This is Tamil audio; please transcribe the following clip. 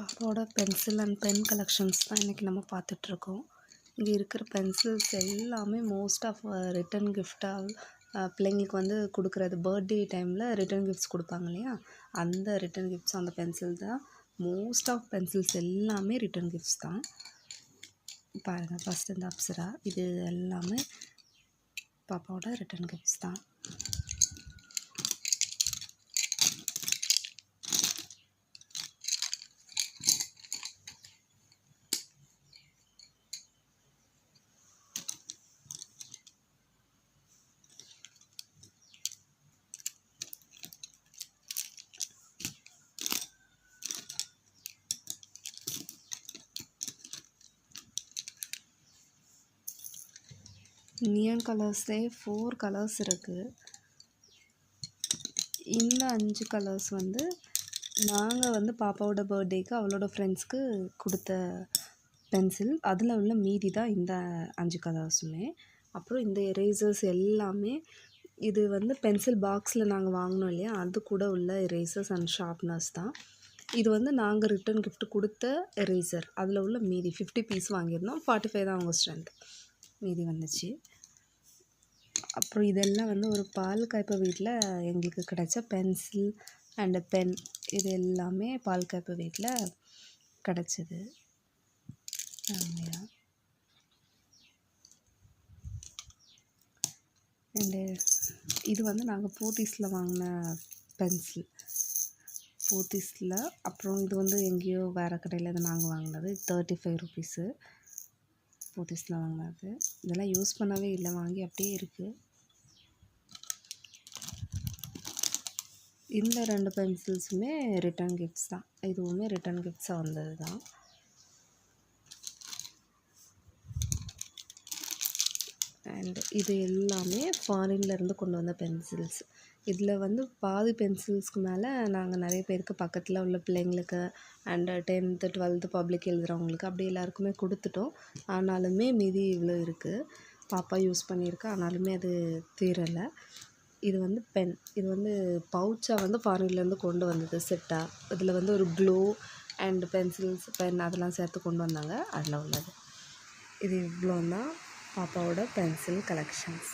அவரோட பென்சில் அண்ட் பென் கலெக்ஷன்ஸ் தான் இன்றைக்கி நம்ம பார்த்துட்ருக்கோம். இங்கே இருக்கிற பென்சில்ஸ் எல்லாமே மோஸ்ட் ஆஃப் ரிட்டன் கிஃப்டாக பிள்ளைங்களுக்கு வந்து கொடுக்குறது பர்த்டே டைமில் ரிட்டன் கிஃப்ட்ஸ் கொடுப்பாங்க இல்லையா, அந்த ரிட்டன் கிஃப்ட்ஸ் அந்த பென்சில் தான். மோஸ்ட் ஆஃப் பென்சில்ஸ் எல்லாமே ரிட்டன் கிஃப்ட்ஸ் தான். பாருங்கள், ஃபஸ்ட் இந்த அப்சரா, இது எல்லாமே பாப்பாவோட ரிட்டன் கிஃப்ட்ஸ் தான். நியான் கலர்ஸ்லேயே 4 கலர்ஸ் இருக்குது. இந்த 5 கலர்ஸ் வந்து நாங்கள் வந்து பாப்பாவோட பர்த்டேக்கு அவளோட ஃப்ரெண்ட்ஸ்க்கு கொடுத்த பென்சில். அதில் உள்ள மீதி தான் இந்த 5 கலர்ஸுமே. அப்புறம் இந்த எரேசர்ஸ் எல்லாமே இது வந்து பென்சில் பாக்ஸில் நாங்கள் வாங்கினோம் இல்லையா, அது கூட உள்ள எரேசர்ஸ் அண்ட் ஷார்ப்னர்ஸ் தான். இது வந்து நாங்கள் ரிட்டன் கிஃப்ட் கொடுத்த எரேசர். அதில் உள்ள மீதி 50 பீஸ் வாங்கியிருந்தோம். 45 தான் அவங்க ஸ்ட்ரென்த், மீதி வந்துச்சு. அப்புறம் இதெல்லாம் வந்து ஒரு பால் காய்ப்பு வீட்டில் எங்களுக்கு கிடைச்ச பென்சில் அண்டு பென். இது எல்லாமே பால் காய்ப்பு வீட்டில் கிடச்சிது. அண்டு இது வந்து நாங்கள் போத்தீஸில் வாங்கின பென்சில், போத்தீஸில். அப்புறம் இது வந்து எங்கேயோ வேறு கடையில் இதை நாங்கள் வாங்கினது. 35 ருபீஸு போத்தீஸில் வாங்கினது. இதெல்லாம் யூஸ் பண்ணவே இல்லை, வாங்கி அப்படியே இருக்குது. இந்த 2 பென்சில்ஸுமே ரிட்டன் கிஃப்ட்ஸ் தான். இதுவுமே ரிட்டன் கிஃப்ட்ஸாக வந்தது தான். அண்ட் இது எல்லாமே ஃபாரின்லேருந்து கொண்டு வந்த பென்சில்ஸ். இதில் வந்து பாதி பென்சில்ஸ்க்கு மேலே நாங்கள் நிறைய பேருக்கு பக்கத்தில் உள்ள பிள்ளைங்களுக்கு அண்டு 10th 12th பப்ளிக் எழுதுகிறவங்களுக்கு அப்படி எல்லாருக்குமே கொடுத்துட்டோம். ஆனாலுமே மீதி இவ்வளோ இருக்குது. பாப்பா யூஸ் பண்ணியிருக்கா, ஆனாலுமே அது தீரலை. இது வந்து பென். இது வந்து பவுச்சாக வந்து ஃபாரின்லேருந்து கொண்டு வந்தது செட்டாக. இதில் வந்து ஒரு க்ளோ அண்ட் பென்சில்ஸ் பென் அதெல்லாம் சேர்த்து கொண்டு வந்தாங்க. அதில் உள்ளது இது இவ்வளோ தான் பாப்பாவோட பென்சில் கலெக்ஷன்ஸ்.